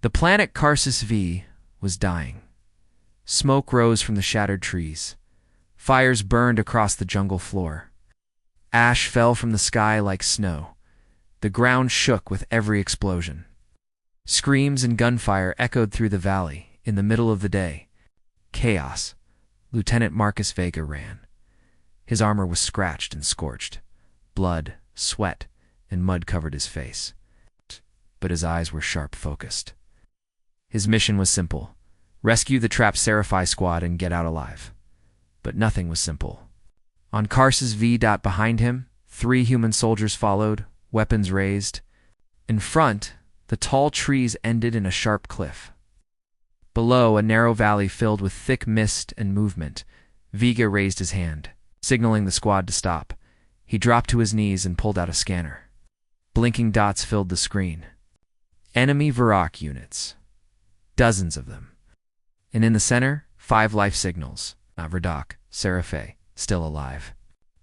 The planet Karsus V was dying. Smoke rose from the shattered trees. Fires burned across the jungle floor. Ash fell from the sky like snow. The ground shook with every explosion. Screams and gunfire echoed through the valley in the middle of the day. Chaos. Lieutenant Marcus Vega ran. His armor was scratched and scorched. Blood, sweat, and mud covered his face. But his eyes were sharp-focused. His mission was simple: rescue the trapped Sci-Fi squad and get out alive. But nothing was simple. On Karsus V. Behind him, 3 human soldiers followed, weapons raised. In front, the tall trees ended in a sharp cliff. Below, a narrow valley filled with thick mist and movement. Vega raised his hand, signaling the squad to stop. He dropped to his knees and pulled out a scanner. Blinking dots filled the screen. Enemy Varrock units. Dozens of them. And in the center, 5 life signals. Not Verdok, Sci-Fi, still alive.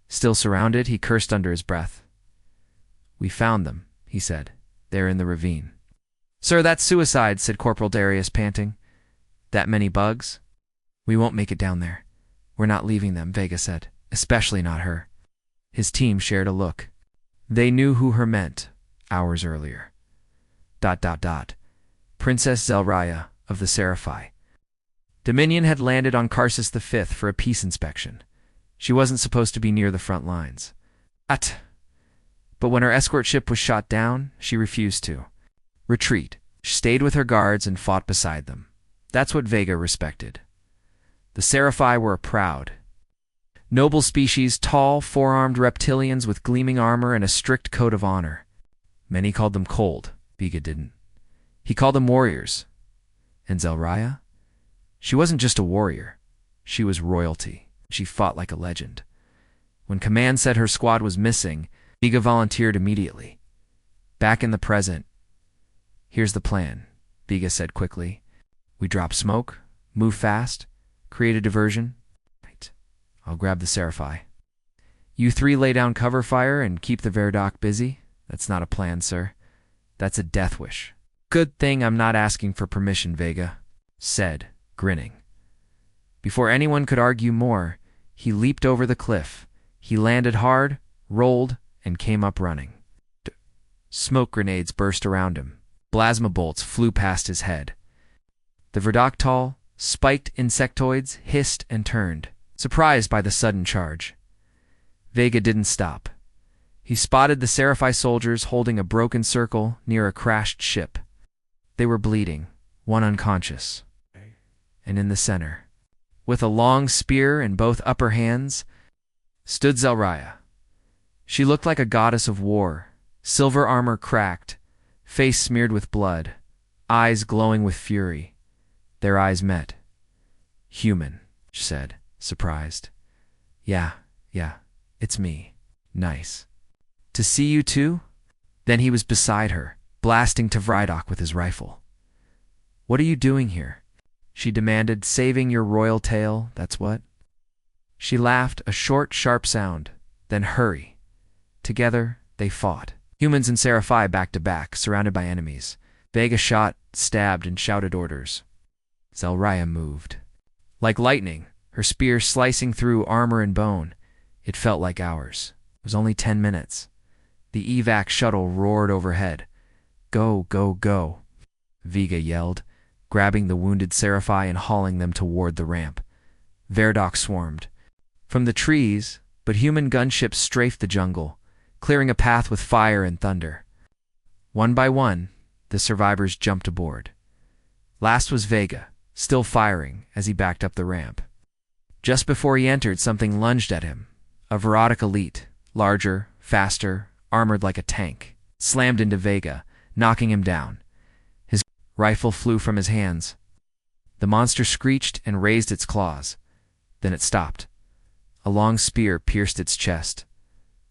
Still surrounded, he cursed under his breath. "We found them," he said. "They're in the ravine." "Sir, that's suicide," said Corporal Darius, panting. "That many bugs? We won't make it down there." "We're not leaving them," Vega said. "Especially not her." His team shared a look. They knew who her meant hours earlier. ... Princess Zelraya of the Sci-Fi. Dominion had landed on Karsus V for a peace inspection. She wasn't supposed to be near the front lines. But when her escort ship was shot down, she refused to retreat. She stayed with her guards and fought beside them. That's what Vega respected. The Sci-Fi were a proud, noble species, tall, four-armed reptilians with gleaming armor and a strict code of honor. Many called them cold. Vega didn't. He called them warriors. And Zelraya? She wasn't just a warrior. She was royalty. She fought like a legend. When command said her squad was missing, Vega volunteered immediately. Back in the present. "Here's the plan," Vega said quickly. "We drop smoke, move fast, create a diversion. Right. I'll grab the Sci-Fi. You 3 lay down cover fire and keep the Verdok busy." "That's not a plan, sir. That's a death wish." "Good thing I'm not asking for permission," Vega said, grinning. Before anyone could argue more, he leaped over the cliff. He landed hard, rolled, and came up running. Smoke grenades burst around him. Plasma bolts flew past his head. The Verdok spiked insectoids hissed and turned, surprised by the sudden charge. Vega didn't stop. He spotted the Sci-Fi soldiers holding a broken circle near a crashed ship. They were bleeding, one unconscious. And in the center, with a long spear in both upper hands, stood Zelraya. She looked like a goddess of war, silver armor cracked, face smeared with blood, eyes glowing with fury. Their eyes met. "Human," she said, surprised. Yeah, it's me. Nice. To see you too?" Then he was beside her, blasting to Vrydok with his rifle. "What are you doing here?" she demanded. "Saving your royal tale, that's what." She laughed, a short, sharp sound. Then hurry. Together, they fought. Humans and Sci-Fi back to back, surrounded by enemies. Vega shot, stabbed, and shouted orders. Zelraya moved. Like lightning, her spear slicing through armor and bone. It felt like hours. It was only 10 minutes. The evac shuttle roared overhead. "Go, go, go," Vega yelled, grabbing the wounded Sci-Fi and hauling them toward the ramp. Verdok swarmed. From the trees, but human gunships strafed the jungle, clearing a path with fire and thunder. One by one, the survivors jumped aboard. Last was Vega, still firing as he backed up the ramp. Just before he entered, something lunged at him. A Varrock elite, larger, faster, armored like a tank, slammed into Vega, knocking him down. His rifle flew from his hands. The monster screeched and raised its claws. Then it stopped. A long spear pierced its chest.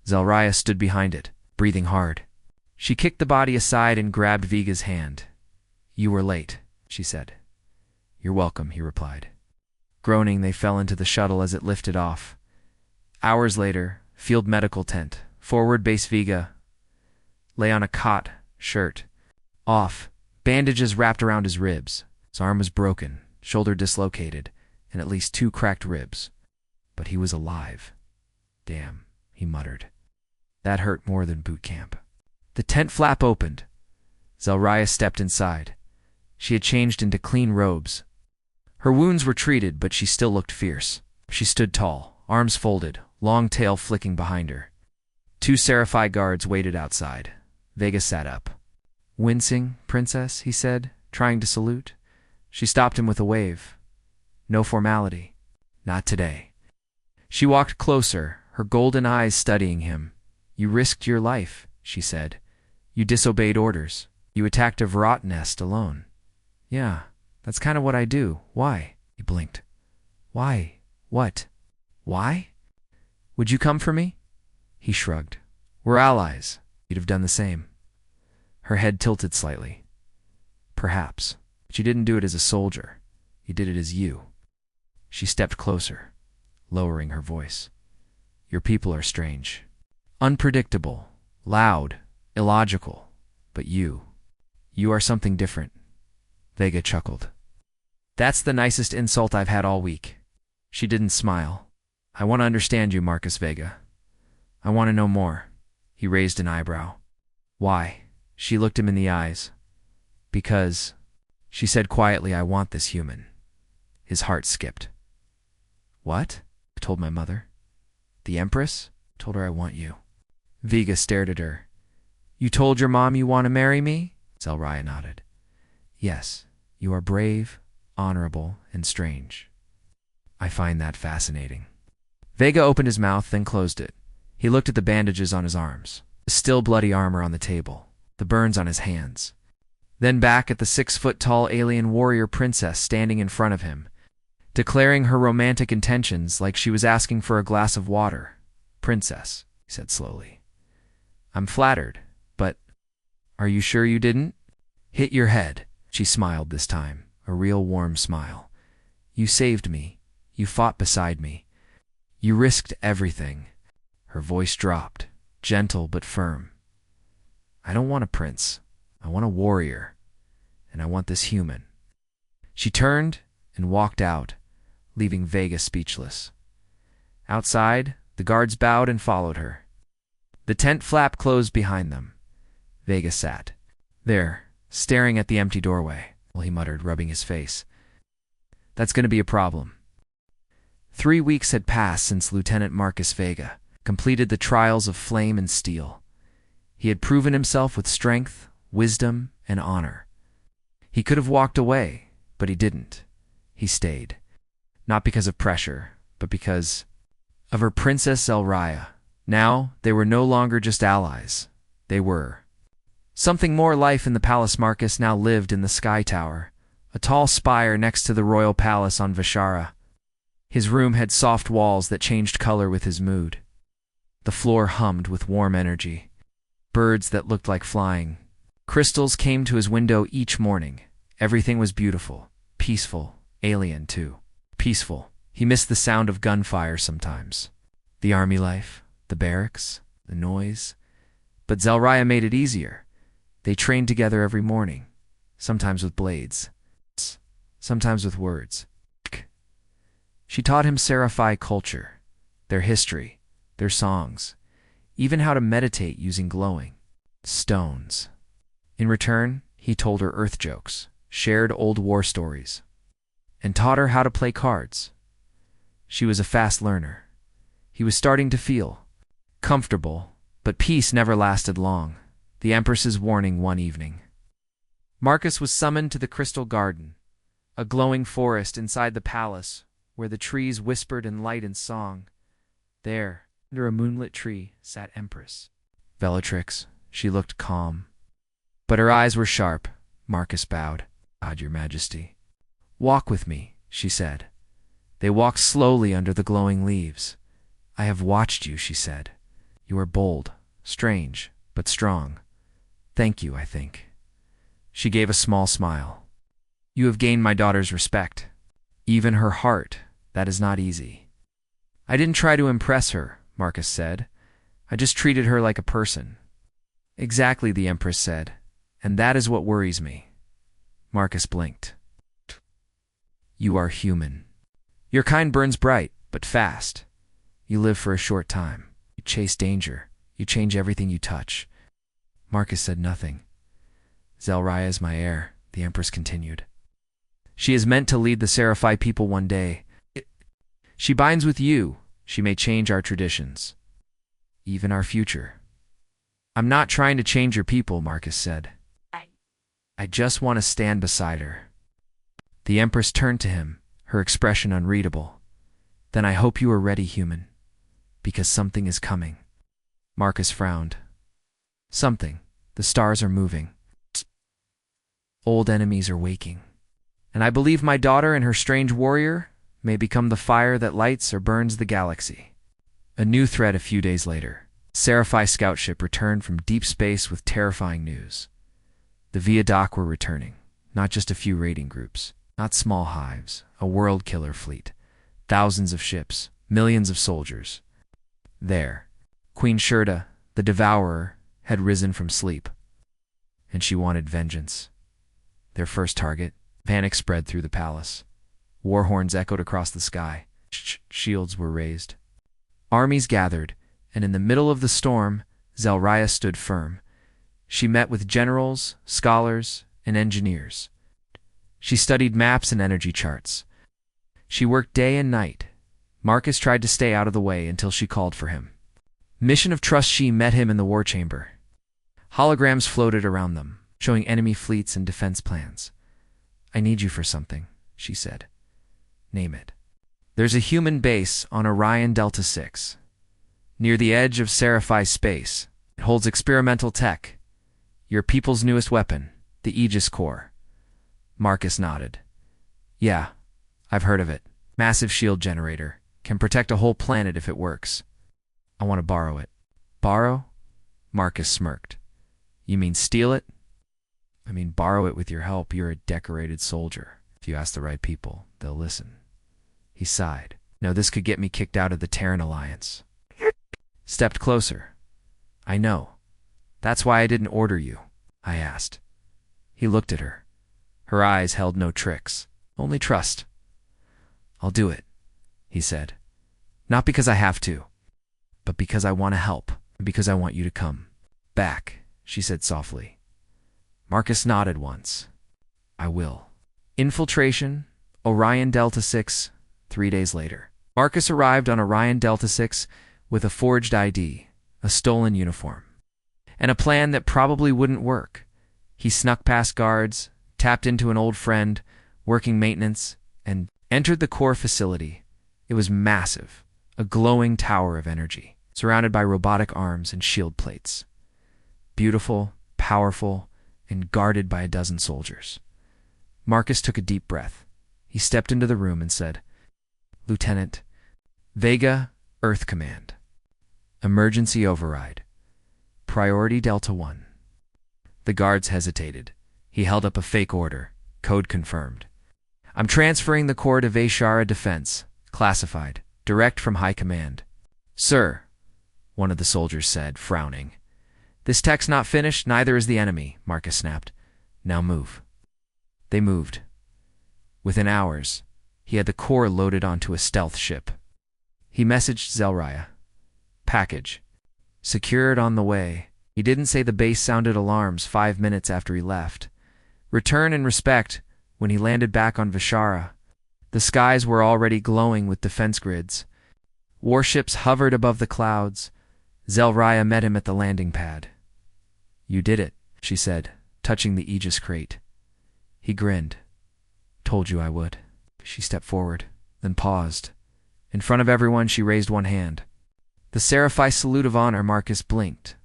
Zelraya stood behind it, breathing hard. She kicked the body aside and grabbed Vega's hand. "You were late," she said. "You're welcome," he replied. Groaning, they fell into the shuttle as it lifted off. Hours later, field medical tent. Forward base Vega lay on a cot, shirt off, Bandages wrapped around his ribs. His arm was broken, shoulder dislocated, and at least 2 cracked ribs. But he was alive. Damn, he muttered. That hurt more than boot camp. The tent flap opened. Zelraya stepped inside. She had changed into clean robes. Her wounds were treated, but she still looked fierce. She stood tall, arms folded, long tail flicking behind her. 2 Sci-Fi guards waited outside. Vega sat up. "Wincing, princess," he said, trying to salute. She stopped him with a wave. "No formality. Not today." She walked closer, her golden eyes studying him. "You risked your life," she said. "You disobeyed orders. You attacked a Varrot nest alone." "Yeah, that's kind of what I do. Why?" He blinked. "Why? What? Why? Would you come for me?" He shrugged. "We're allies. You'd have done the same." Her head tilted slightly. "Perhaps. But you didn't do it as a soldier. You did it as you." She stepped closer, lowering her voice. "Your people are strange. Unpredictable, loud, illogical. But you are something different." Vega chuckled. "That's the nicest insult I've had all week." She didn't smile. "I want to understand you, Marcus Vega. I want to know more." He raised an eyebrow. "Why?" She looked him in the eyes. "Because," she said quietly, "I want this human." His heart skipped. "What?" "I told my mother. The Empress? Told her I want you." Vega stared at her. "You told your mom you want to marry me?" Zelraya nodded. "Yes, you are brave, honorable, and strange. I find that fascinating." Vega opened his mouth, then closed it. He looked at the bandages on his arms, the still bloody armor on the table, the burns on his hands. Then back at the 6-foot-tall alien warrior princess standing in front of him, declaring her romantic intentions like she was asking for a glass of water. "Princess," he said slowly, "I'm flattered, but are you sure you didn't hit your head?" She smiled this time, a real warm smile. "You saved me. You fought beside me. You risked everything." Her voice dropped, gentle but firm. "I don't want a prince. I want a warrior. And I want this human." She turned and walked out, leaving Vega speechless. Outside, the guards bowed and followed her. The tent flap closed behind them. Vega sat there, staring at the empty doorway, while he muttered, rubbing his face. "That's going to be a problem." 3 weeks had passed since Lieutenant Marcus Vega completed the trials of flame and steel. He had proven himself with strength, wisdom, and honor. He could have walked away, but he didn't. He stayed. Not because of pressure, but because of her Princess Zelraya. Now, they were no longer just allies. They were something more. Life in the Palace. Marcus now lived in the Sky Tower, a tall spire next to the royal palace on Vishara. His room had soft walls that changed color with his mood. The floor hummed with warm energy. Birds that looked like flying. Crystals came to his window each morning. Everything was beautiful, peaceful, alien too. Peaceful. He missed the sound of gunfire sometimes. The army life, the barracks, the noise. But Zelraya made it easier. They trained together every morning, sometimes with blades, sometimes with words. She taught him Sci-Fi culture, their history, their songs, even how to meditate using glowing stones. In return, he told her Earth jokes, shared old war stories, and taught her how to play cards. She was a fast learner. He was starting to feel comfortable, but peace never lasted long. The Empress's warning one evening. Marcus was summoned to the Crystal Garden, a glowing forest inside the palace where the trees whispered in light and song. There, under a moonlit tree, sat Empress Bellatrix. She looked calm, but her eyes were sharp. Marcus bowed. "God, your Majesty." "Walk with me," she said. They walked slowly under the glowing leaves. "I have watched you," she said. "You are bold, strange, but strong. Thank you, I think." She gave a small smile. "You have gained my daughter's respect. Even her heart. That is not easy." "I didn't try to impress her," Marcus said. "I just treated her like a person." "Exactly," the Empress said. "And that is what worries me. Marcus blinked. You are human. Your kind burns bright, but fast. You live for a short time. You chase danger. You change everything you touch. Marcus said nothing. Zelraya is my heir, the Empress continued. She is meant to lead the Sci-Fi people one day. She binds with you. She may change our traditions. Even our future. I'm not trying to change your people, Marcus said. I just want to stand beside her. The Empress turned to him, her expression unreadable. Then I hope you are ready, human. Because something is coming. Marcus frowned. Something. The stars are moving. Old enemies are waking. And I believe my daughter and her strange warrior may become the fire that lights or burns the galaxy. A new threat a few days later. Sci-Fi scout ship returned from deep space with terrifying news. The Viaduct were returning, not just a few raiding groups, not small hives, a world killer fleet, thousands of ships, millions of soldiers. There, Queen Shurda, the Devourer, had risen from sleep, and she wanted vengeance. Their first target, panic spread through the palace. War horns echoed across the sky. Shields were raised. Armies gathered, and in the middle of the storm, Zelraya stood firm. She met with generals, scholars, and engineers. She studied maps and energy charts. She worked day and night. Marcus tried to stay out of the way until she called for him. Mission of Trust. She met him in the war chamber. Holograms floated around them, showing enemy fleets and defense plans. I need you for something, she said. Name it. There's a human base on Orion Delta 6. Near the edge of Sci-Fi space. It holds experimental tech. Your people's newest weapon, the Aegis Core. Marcus nodded. Yeah, I've heard of it. Massive shield generator. Can protect a whole planet if it works. I want to borrow it. Borrow? Marcus smirked. You mean steal it? I mean borrow it with your help. You're a decorated soldier. If you ask the right people, they'll listen. He sighed. No, this could get me kicked out of the Terran Alliance. Stepped closer. I know. That's why I didn't order you, I asked. He looked at her. Her eyes held no tricks, only trust. I'll do it, he said. Not because I have to, but because I want to help, and because I want you to come back, she said softly. Marcus nodded once. I will. Infiltration, Orion Delta 6, 3 days later. Marcus arrived on Orion Delta 6 with a forged ID, a stolen uniform, and a plan that probably wouldn't work. He snuck past guards, tapped into an old friend, working maintenance, and entered the core facility. It was massive, a glowing tower of energy, surrounded by robotic arms and shield plates. Beautiful, powerful, and guarded by a dozen soldiers. Marcus took a deep breath. He stepped into the room and said, Lieutenant, Vega, Earth Command. Emergency override. Priority Delta 1. The guards hesitated. He held up a fake order. Code confirmed. I'm transferring the core to Veshara Defense. Classified. Direct from High Command. Sir, one of the soldiers said, frowning. This tech's not finished, neither is the enemy, Marcus snapped. Now move. They moved. Within hours, he had the core loaded onto a stealth ship. He messaged Zelraya. Package. Secured on the way. He didn't say the base sounded alarms 5 minutes after he left. Return and respect when he landed back on Veshara. The skies were already glowing with defense grids. Warships hovered above the clouds. Zelraya met him at the landing pad. You did it, she said, touching the Aegis crate. He grinned. Told you I would. She stepped forward, then paused. In front of everyone, she raised one hand. The Sci-Fi salute of honor. Marcus blinked.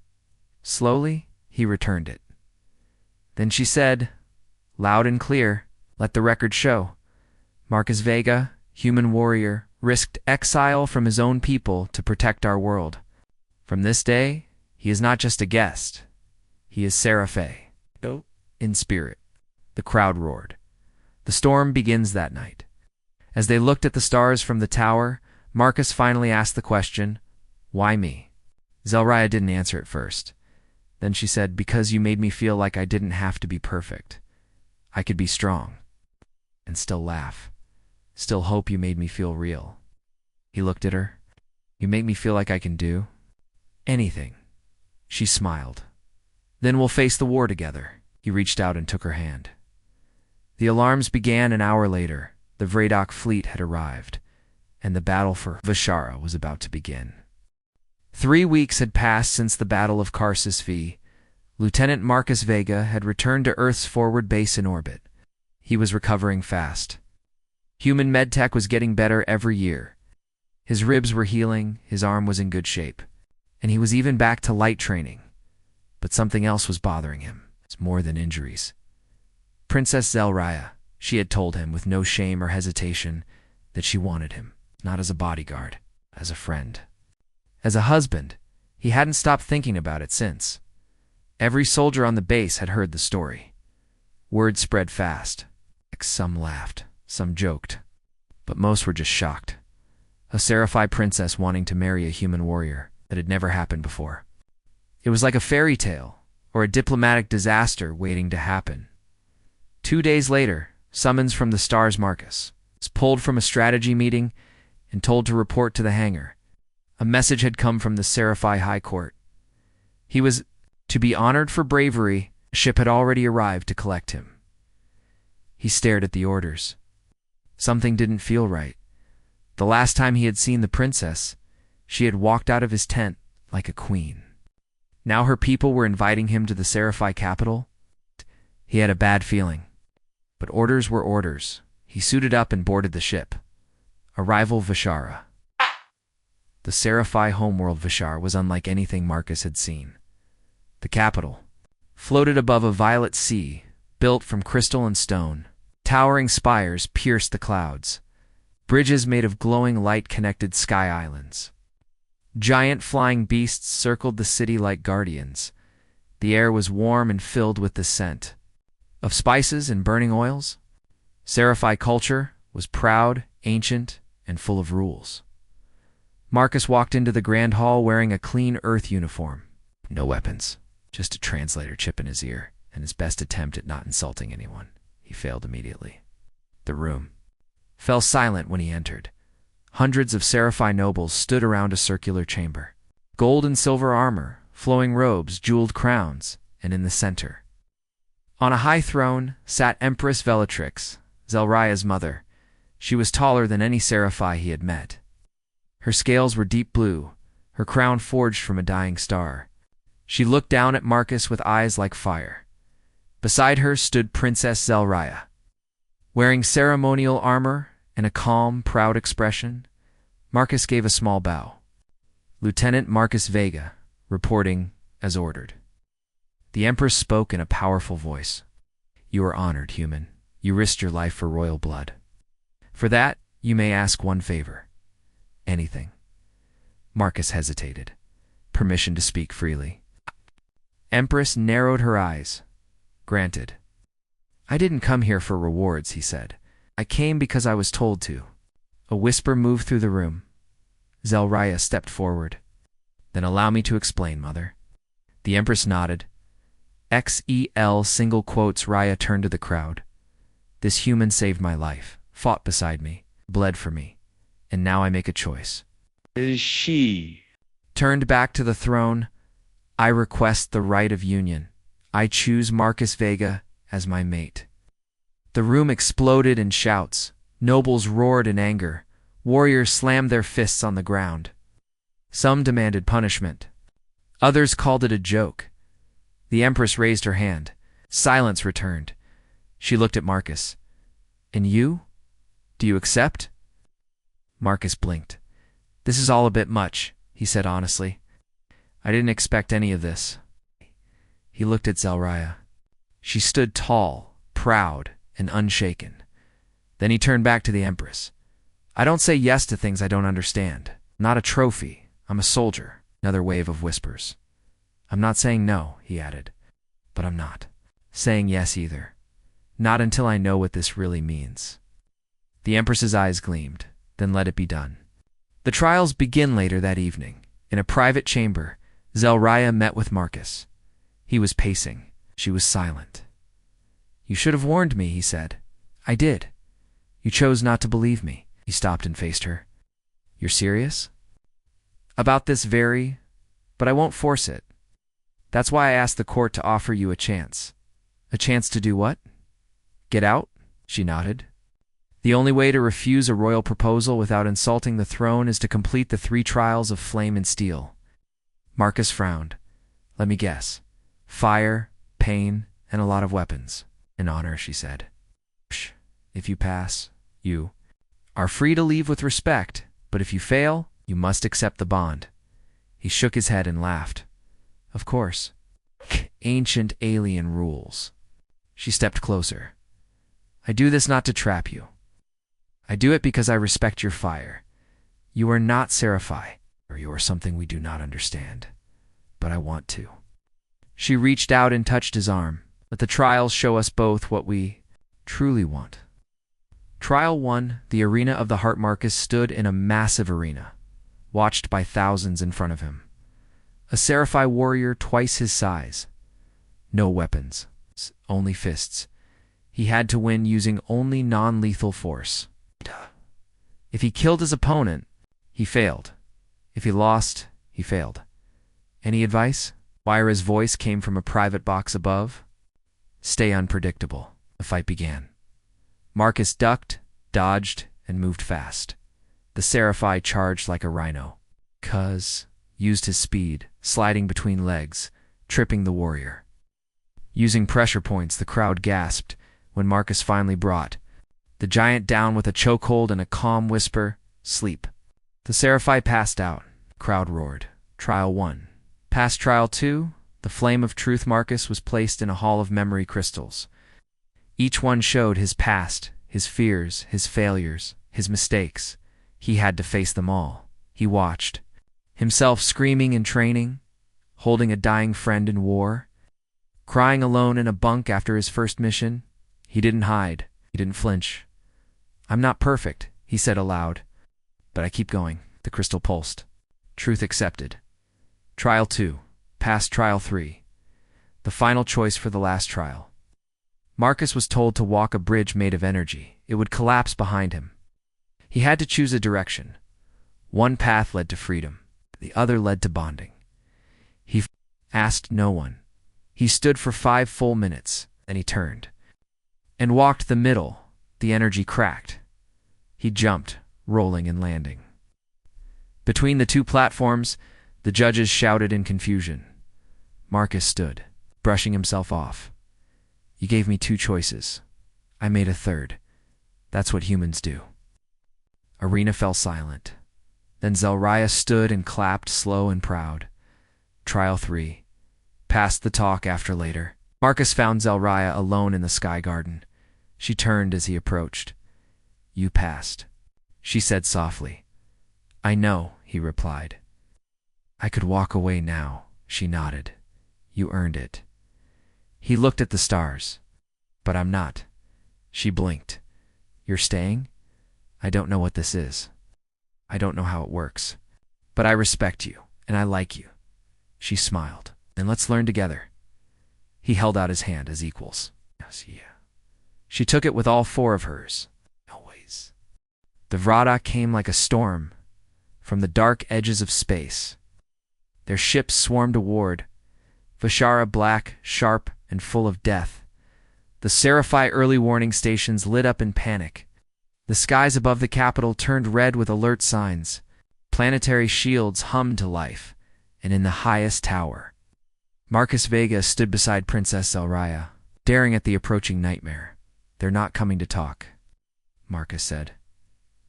Slowly, he returned it. Then she said, loud and clear, let the record show. Marcus Vega, human warrior, risked exile from his own people to protect our world. From this day, he is not just a guest. He is Sci-Fi. In spirit. The crowd roared. The storm begins that night. As they looked at the stars from the tower, Marcus finally asked the question, why me? Zelraya didn't answer at first. Then she said, because you made me feel like I didn't have to be perfect. I could be strong and still laugh, still hope you made me feel real. He looked at her. You make me feel like I can do anything. She smiled. Then we'll face the war together. He reached out and took her hand. The alarms began an hour later. The Vredok fleet had arrived, and the battle for Vashara was about to begin. 3 weeks had passed since the Battle of Karsus V. Lieutenant Marcus Vega had returned to Earth's forward base in orbit. He was recovering fast. Human medtech was getting better every year. His ribs were healing, his arm was in good shape, and he was even back to light training. But something else was bothering him. It's more than injuries. Princess Zelraya, she had told him with no shame or hesitation that she wanted him, not as a bodyguard, as a friend. As a husband, he hadn't stopped thinking about it since. Every soldier on the base had heard the story. Word spread fast. Some laughed, some joked, but most were just shocked. A Sci-Fi princess wanting to marry a human warrior. That had never happened before. It was like a fairy tale, or a diplomatic disaster waiting to happen. 2 days later, summons from the Stars Marcus was pulled from a strategy meeting and told to report to the hangar. A message had come from the Sci-Fi High Court. He was to be honored for bravery. A ship had already arrived to collect him. He stared at the orders. Something didn't feel right. The last time he had seen the princess, she had walked out of his tent like a queen. Now her people were inviting him to the Sci-Fi capital. He had a bad feeling. But orders were orders. He suited up and boarded the ship. Arrival Vashara. The Sci-Fi homeworld Vashara was unlike anything Marcus had seen. The capital floated above a violet sea, built from crystal and stone. Towering spires pierced the clouds. Bridges made of glowing light connected sky islands. Giant flying beasts circled the city like guardians. The air was warm and filled with the scent of spices and burning oils. Sci-Fi culture was proud, ancient, and full of rules. Marcus walked into the grand hall wearing a clean Earth uniform. No weapons, just a translator chip in his ear, and his best attempt at not insulting anyone. He failed immediately. The room fell silent when he entered. Hundreds of Sci-Fi nobles stood around a circular chamber. Gold and silver armor, flowing robes, jeweled crowns, and in the center, on a high throne, sat Empress Velatrix, Zelraya's mother. She was taller than any Sci-Fi he had met. Her scales were deep blue, her crown forged from a dying star. She looked down at Marcus with eyes like fire. Beside her stood Princess Zelraya, wearing ceremonial armor and a calm, proud expression. Marcus gave a small bow. Lieutenant Marcus Vega, reporting as ordered. The Empress spoke in a powerful voice. You are honored, human. You risked your life for royal blood. For that, you may ask one favor. Anything. Marcus hesitated. Permission to speak freely. Empress narrowed her eyes. Granted. I didn't come here for rewards, he said. I came because I was told to. A whisper moved through the room. Zelraya stepped forward. Then allow me to explain, mother. The Empress nodded. XEL single quotes. Raya turned to the crowd. This human saved my life, fought beside me, bled for me, and now I make a choice. She turned back to the throne. I request the right of union. I choose Marcus Vega as my mate. The room exploded in shouts. Nobles roared in anger. Warriors slammed their fists on the ground. Some demanded punishment. Others called it a joke. The Empress raised her hand. Silence returned. She looked at Marcus. And you? Do you accept? Marcus blinked. This is all a bit much, he said honestly. I didn't expect any of this. He looked at Zelraya. She stood tall, proud, and unshaken. Then he turned back to the Empress. I don't say yes to things I don't understand. Not a trophy. I'm a soldier. Another wave of whispers. I'm not saying no, he added. But I'm not saying yes either. Not until I know what this really means. The Empress's eyes gleamed. Then let it be done. The trials begin later that evening. In a private chamber, Zelraya met with Marcus. He was pacing. She was silent. You should have warned me, he said. I did. You chose not to believe me. He stopped and faced her. You're serious? About this but I won't force it. That's why I asked the court to offer you a chance. A chance to do what? Get out? She nodded. The only way to refuse a royal proposal without insulting the throne is to complete the 3 trials of flame and steel. Marcus frowned. Let me guess. Fire, pain, and a lot of weapons. An honor, she said. Psh, if you pass, you are free to leave with respect, but if you fail, you must accept the bond. He shook his head and laughed. Of course. Ancient alien rules. She stepped closer. I do this not to trap you. I do it because I respect your fire. You are not Sci-Fi, or you are something we do not understand. But I want to. She reached out and touched his arm. Let the trials show us both what we truly want. Trial 1, the arena of the heart. Marcus stood in a massive arena, watched by thousands in front of him. A Sci-Fi warrior twice his size. No weapons, only fists. He had to win using only non-lethal force. If he killed his opponent, he failed. If he lost, he failed. Any advice? Wyra's voice came from a private box above. Stay unpredictable. The fight began. Marcus ducked, dodged, and moved fast. The Sci-Fi charged like a rhino. Cuz used his speed, sliding between legs, tripping the warrior. Using pressure points, the crowd gasped when Marcus finally brought the giant down with a chokehold and a calm whisper, sleep. The Sci-Fi passed out. The crowd roared. Trial 1. Past Trial 2, the Flame of Truth. Marcus was placed in a hall of memory crystals. Each one showed his past, his fears, his failures, his mistakes. He had to face them all. He watched. Himself screaming in training, holding a dying friend in war, crying alone in a bunk after his first mission. He didn't hide. He didn't flinch. I'm not perfect, he said aloud. But I keep going. The crystal pulsed. Truth accepted. Trial 2. Past Trial 3. The final choice for the last trial. Marcus was told to walk a bridge made of energy. It would collapse behind him. He had to choose a direction. One path led to freedom. The other led to bonding. He asked no one. He stood for 5 full minutes, then he turned and walked the middle. The energy cracked. He jumped, rolling and landing. Between the 2 platforms, the judges shouted in confusion. Marcus stood, brushing himself off. You gave me 2 choices. I made a 3rd. That's what humans do. Arena fell silent. Then Zelraya stood and clapped, slow and proud. Trial 3. Past the talk after later. Marcus found Zelraya alone in the Sky Garden. She turned as he approached. You passed, she said softly. I know, he replied. I could walk away now, she nodded. You earned it. He looked at the stars. But I'm not. She blinked. You're staying? I don't know what this is. I don't know how it works. But I respect you, and I like you. She smiled. And let's learn together. He held out his hand as equals. Yes, yeah. She took it with all 4 of hers. Always. The Vrada came like a storm from the dark edges of space. Their ships swarmed toward Vishara, black, sharp, and full of death. The Sci-Fi early warning stations lit up in panic. The skies above the capital turned red with alert signs. Planetary shields hummed to life. And in the highest tower, Marcus Vega stood beside Princess Zelraya, staring at the approaching nightmare. They're not coming to talk, Marcus said.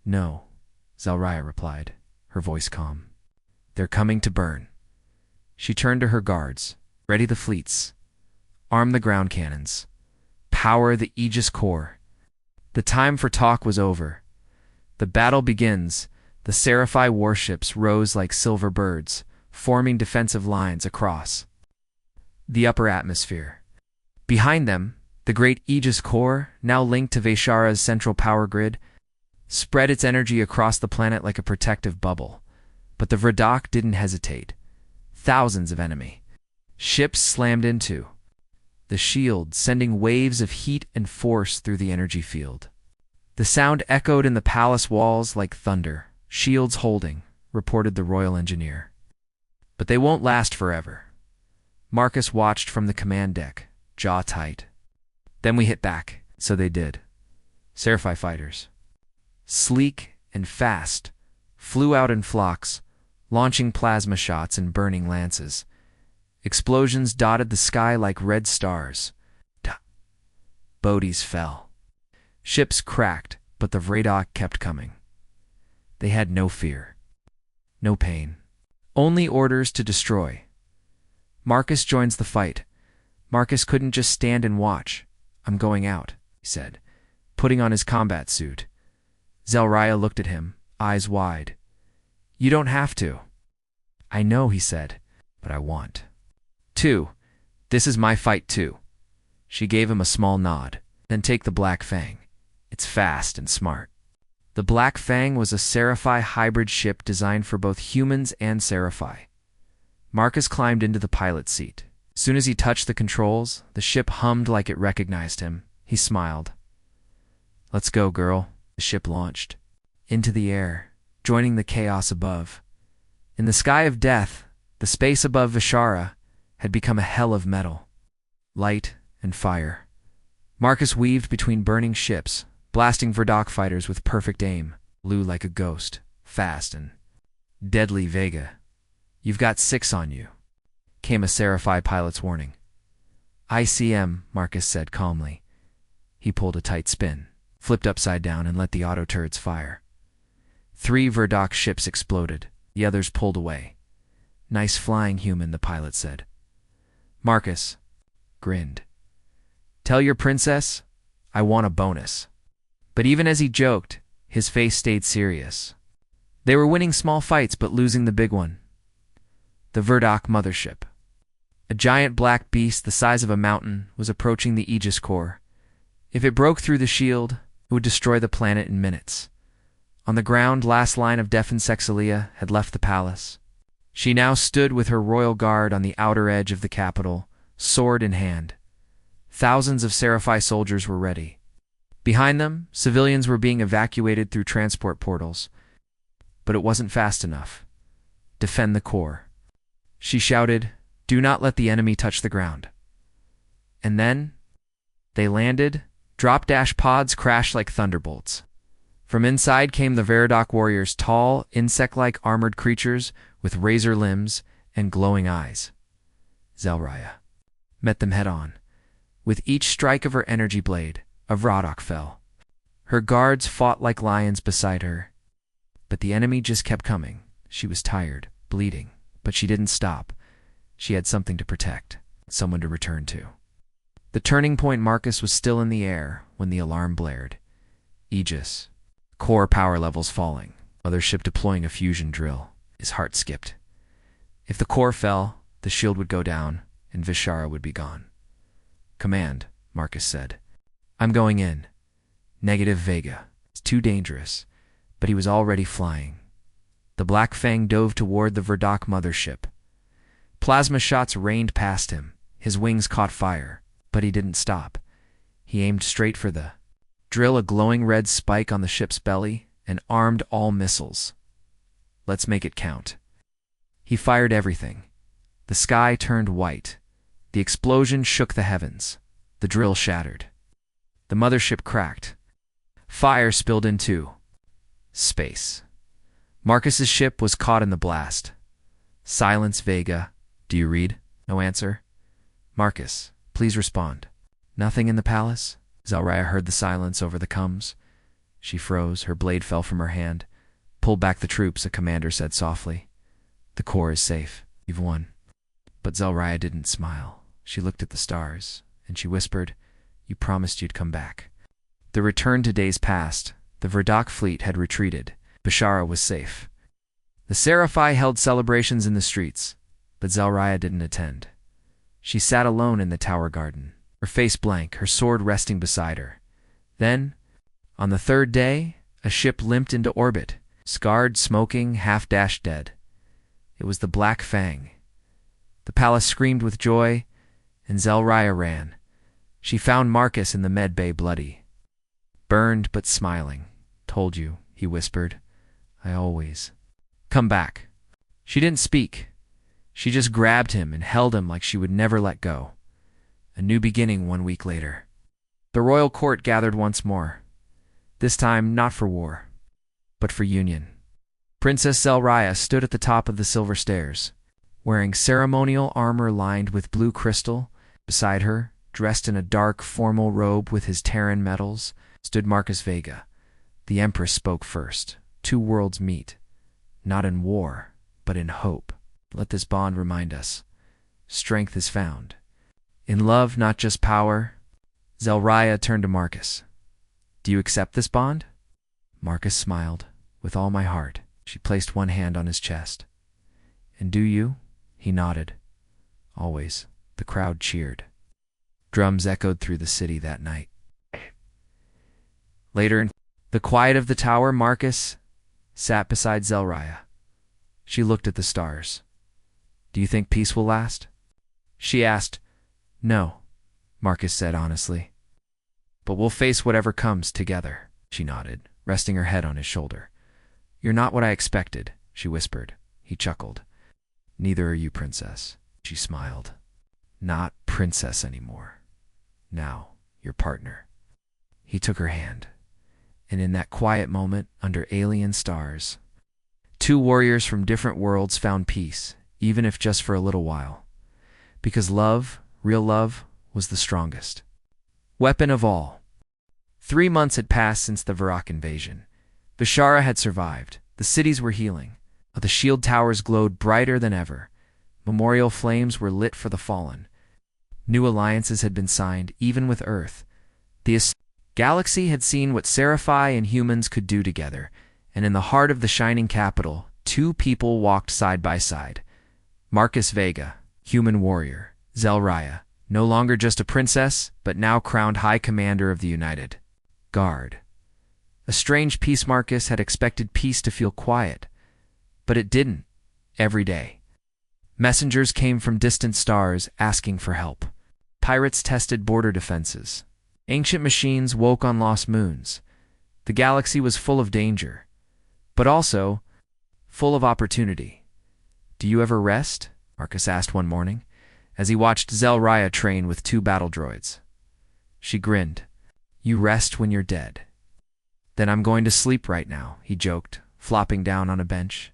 No, Zelraya replied, her voice calm. They're coming to burn. She turned to her guards. Ready the fleets. Arm the ground cannons. Power the Aegis Corps. The time for talk was over. The battle begins. The Sci-Fi warships rose like silver birds, forming defensive lines across the upper atmosphere. Behind them, the great Aegis Corps, now linked to Vishara's central power grid, spread its energy across the planet like a protective bubble. But the Vradak didn't hesitate. Thousands of enemy ships slammed into the shield sending waves of heat and force through the energy field. The sound echoed in the palace walls like thunder. "Shields holding," reported the royal engineer. "But they won't last forever." Marcus watched from the command deck, jaw tight. "Then we hit back." So they did. Sci-Fi fighters, sleek and fast, flew out in flocks, launching plasma shots and burning lances. Explosions dotted the sky like red stars. Bodies fell. Ships cracked, but the Vradok kept coming. They had no fear, no pain, only orders to destroy. Marcus joins the fight. Marcus couldn't just stand and watch. "I'm going out," he said, putting on his combat suit. Zelraya looked at him, eyes wide. "You don't have to." "I know," he said, "but I want to. This is my fight too." She gave him a small nod. "Then take the Black Fang. It's fast and smart." The Black Fang was a Sci-Fi hybrid ship designed for both humans and Sci-Fi. Marcus climbed into the pilot's seat. As soon as he touched the controls, the ship hummed like it recognized him. He smiled. "Let's go, girl." The ship launched into the air, joining the chaos above. In the sky of death, the space above Vishara had become a hell of metal, light and fire. Marcus weaved between burning ships, blasting Vradok fighters with perfect aim. Flew like a ghost, fast and deadly. "Vega, you've got 6 on you," came a Sci-Fi pilot's warning. "ICM," Marcus said calmly. He pulled a tight spin, flipped upside down, and let the auto turrets fire. 3 Vradok ships exploded. The others pulled away. "Nice flying, human," the pilot said. Marcus grinned. "Tell your princess I want a bonus." But even as he joked, his face stayed serious. They were winning small fights but losing the big one. The Vradok mothership, a giant black beast the size of a mountain, was approaching the Aegis core. If it broke through the shield, it would destroy the planet in minutes. On the ground, last line of Defin Sexalia had left the palace. She now stood with her royal guard on the outer edge of the capital, sword in hand. Thousands of Sci-Fi soldiers were ready. Behind them, civilians were being evacuated through transport portals. But it wasn't fast enough. "Defend the core," she shouted. "Do not let the enemy touch the ground." And then they landed. Drop-dash pods crashed like thunderbolts. From inside came the Vradok warriors, tall, insect-like armored creatures with razor limbs and glowing eyes. Zelraya met them head-on. With each strike of her energy blade, a Vradok fell. Her guards fought like lions beside her. But the enemy just kept coming. She was tired, bleeding, but she didn't stop. She had something to protect, someone to return to. The turning point Marcus was still in the air when the alarm blared. Aegis. Core power levels falling. Mothership deploying a fusion drill. His heart skipped. If the core fell, the shield would go down, and Vishara would be gone. "Command," Marcus said. "I'm going in." Negative, Vega. It's too dangerous. But he was already flying. The Black Fang dove toward the Vradok mothership. Plasma shots rained past him. His wings caught fire, but he didn't stop. He aimed straight for the drill, a glowing red spike on the ship's belly, and armed all missiles. Let's make it count. He fired everything. The sky turned white. The explosion shook the heavens. The drill shattered. The mothership cracked. Fire spilled into space. Marcus's ship was caught in the blast. "Silence, Vega. Do you read?" No answer. "Marcus, please respond." "Nothing in the palace?" Zelraya heard the silence over the comms. She froze. Her blade fell from her hand. "Pull back the troops," a commander said softly. "The core is safe. You've won." But Zelraya didn't smile. She looked at the stars, and she whispered, "You promised you'd come back." The return to days past. The Vradok fleet had retreated. Bishara was safe. The Sci-Fi held celebrations in the streets, but Zelraya didn't attend. She sat alone in the tower garden, her face blank, her sword resting beside her. Then, on the third day, a ship limped into orbit, scarred, smoking, half-dashed dead. It was the Black Fang. The palace screamed with joy, and Zelraya ran. She found Marcus in the med bay bloody. Burned but smiling. Told you, he whispered. I always. Come back. She didn't speak. She just grabbed him and held him like she would never let go. A new beginning 1 week later. The royal court gathered once more. This time not for war, but for union. Princess Zelraya stood at the top of the silver stairs, wearing ceremonial armor lined with blue crystal. Beside her, dressed in a dark, formal robe with his Terran medals, stood Marcus Vega. The Empress spoke first. 2 worlds meet, not in war, but in hope. Let this bond remind us. Strength is found. In love, not just power. Zelraya turned to Marcus. Do you accept this bond? Marcus smiled. With all my heart. She placed one hand on his chest. And do you? He nodded. Always. The crowd cheered. Drums echoed through the city that night. Later, in the quiet of the tower, Marcus sat beside Zelraya. She looked at the stars. Do you think peace will last? She asked. No, Marcus said honestly. But we'll face whatever comes together, she nodded, resting her head on his shoulder. You're not what I expected, she whispered. He chuckled. Neither are you, princess, she smiled. Not princess anymore. Now, your partner. He took her hand. And in that quiet moment, under alien stars, 2 warriors from different worlds found peace, even if just for a little while. Because love, real love, was the strongest weapon of all. 3 months had passed since the Varrock invasion. Vishara had survived. The cities were healing. The shield towers glowed brighter than ever. Memorial flames were lit for the fallen. New alliances had been signed, even with Earth. The galaxy had seen what Sci-Fi and humans could do together, and in the heart of the shining capital, 2 people walked side by side. Marcus Vega, human warrior. Zelraya, no longer just a princess, but now crowned High Commander of the United Guard. A strange peace. Marcus had expected peace to feel quiet, but it didn't. Every day, messengers came from distant stars asking for help. Pirates tested border defenses. Ancient machines woke on lost moons. The galaxy was full of danger, but also full of opportunity. Do you ever rest? Marcus asked one morning, as he watched Zelraya train with 2 battle droids. She grinned. You rest when you're dead. Then I'm going to sleep right now, he joked, flopping down on a bench.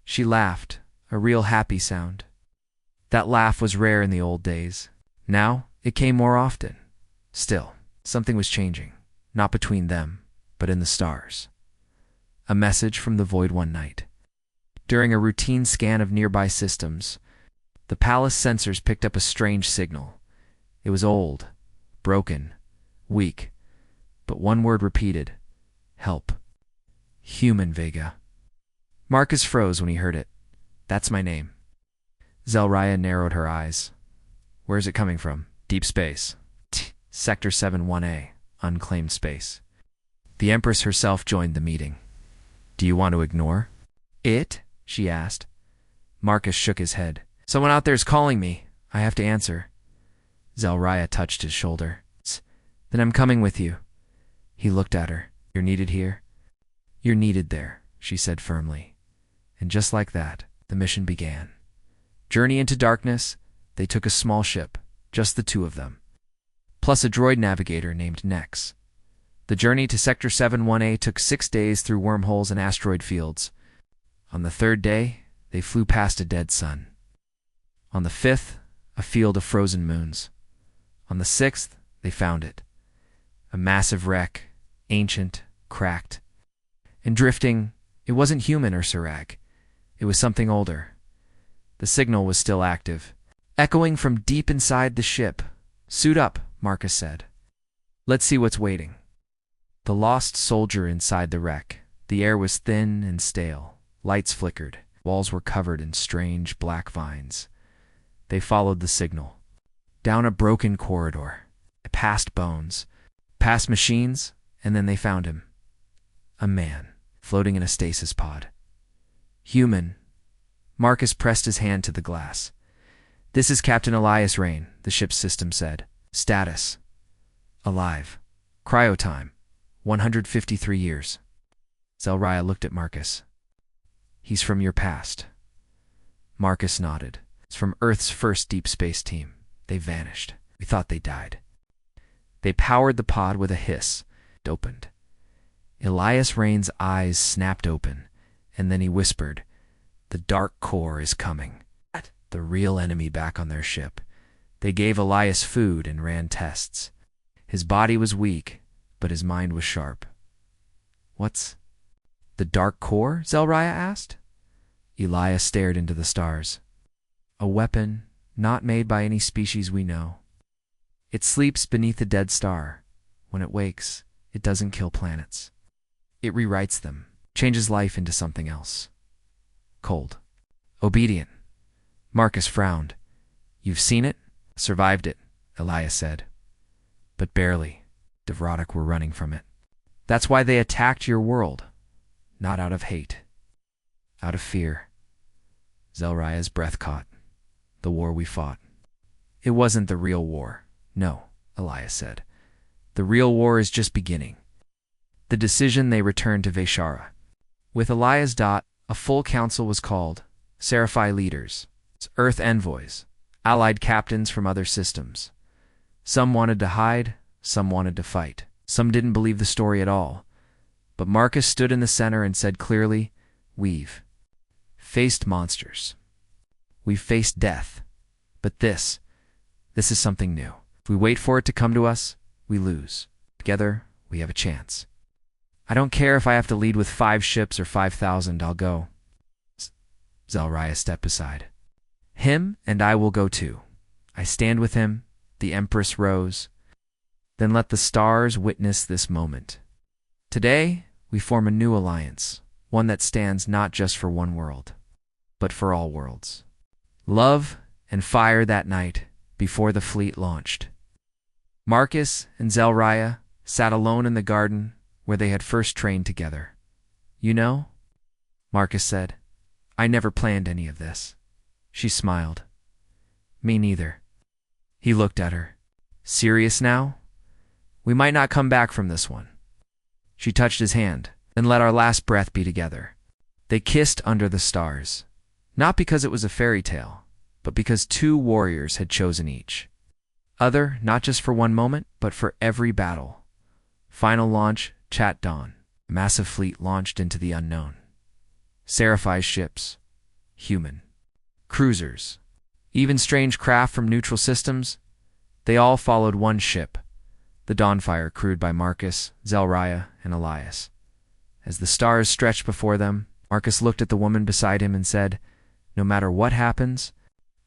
She laughed, a real happy sound. That laugh was rare in the old days. Now, it came more often. Still, something was changing, not between them, but in the stars. A message from the void one night. During a routine scan of nearby systems, the palace sensors picked up a strange signal. It was old, broken, weak, but one word repeated. Help. Human, Vega. Marcus froze when he heard it. That's my name. Zelraya narrowed her eyes. Where's it coming from? Deep space. Sector 71A, unclaimed space. The Empress herself joined the meeting. Do you want to ignore it? She asked. Marcus shook his head. Someone out there's calling me. I have to answer. Zelraya touched his shoulder. Then I'm coming with you. He looked at her. You're needed here? You're needed there, she said firmly. And just like that, the mission began. Journey into darkness, they took a small ship, just the 2 of them, plus a droid navigator named Nex. The journey to Sector 71A took 6 days through wormholes and asteroid fields. On the 3rd day, they flew past a dead sun. On the 5th, a field of frozen moons. On the 6th, they found it. A massive wreck, ancient, cracked, and drifting. It wasn't human or Sirag. It was something older. The signal was still active, echoing from deep inside the ship. Suit up, Marcus said. Let's see what's waiting. The lost soldier inside the wreck. The air was thin and stale. Lights flickered. Walls were covered in strange black vines. They followed the signal. Down a broken corridor. Past bones. Past machines. And then they found him. A man, floating in a stasis pod. Human. Marcus pressed his hand to the glass. This is Captain Elias Rain, the ship's system said. Status. Alive. Cryo time. 153 years. Zelraya looked at Marcus. He's from your past. Marcus nodded. It's from Earth's first deep space team. They vanished. We thought they died. They powered the pod with a hiss. It opened. Elias Rain's eyes snapped open, and then he whispered, "The Dark Core is coming." The real enemy back on their ship. They gave Elias food and ran tests. His body was weak, but his mind was sharp. What's the Dark Core? Zelraya asked. Elias stared into the stars. A weapon not made by any species we know. It sleeps beneath a dead star. When it wakes, it doesn't kill planets. It rewrites them, changes life into something else. Cold. Obedient. Marcus frowned. You've seen it? Survived it, Elias said. But barely. Devrotic were running from it. That's why they attacked your world. Not out of hate. Out of fear. Zelraya's breath caught. The war we fought. It wasn't the real war. No, Elias said. The real war is just beginning. The decision they returned to Veshara. With Elias Dot, a full council was called. Sci-Fi leaders. Earth envoys. Allied captains from other systems. Some wanted to hide, some wanted to fight. Some didn't believe the story at all. But Marcus stood in the center and said clearly, We've faced monsters. We've faced death. But this is something new. If we wait for it to come to us, we lose. Together, we have a chance. I don't care if I have to lead with 5 ships or 5,000, I'll go. Zelraya stepped aside. Him and I will go too. I stand with him. The Empress rose. Then let the stars witness this moment. Today, we form a new alliance, one that stands not just for one world, but for all worlds. Love and fire that night before the fleet launched. Marcus and Zelraya sat alone in the garden where they had first trained together. You know, Marcus said, I never planned any of this. She smiled. Me neither. He looked at her. Serious now? We might not come back from this one. She touched his hand, then let our last breath be together. They kissed under the stars, not because it was a fairy tale, but because 2 warriors had chosen each. Other, not just for one moment, but for every battle. Final launch, Chat Dawn. A massive fleet launched into the unknown. Sci-Fi's ships. Human. Cruisers. Even strange craft from neutral systems. They all followed one ship. The Dawnfire crewed by Marcus, Zelraya, and Elias. As the stars stretched before them, Marcus looked at the woman beside him and said, No matter what happens,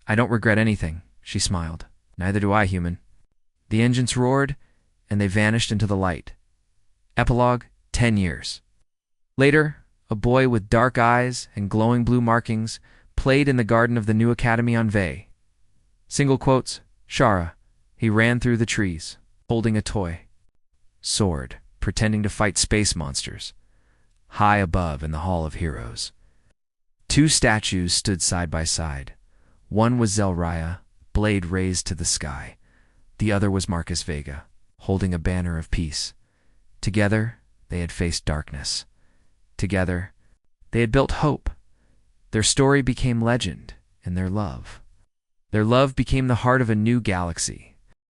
I don't regret anything, she smiled. Neither do I, human. The engines roared, and they vanished into the light. Epilogue, 10 years. Later, a boy with dark eyes and glowing blue markings played in the garden of the new academy on Ve. Single quotes, Shara. He ran through the trees, holding a toy. Sword, pretending to fight space monsters. High above in the Hall of Heroes. 2 statues stood side by side. One was Zelraya, blade raised to the sky. The other was Marcus Vega, holding a banner of peace. Together, they had faced darkness. Together, they had built hope. Their story became legend, and their love became the heart of a new galaxy,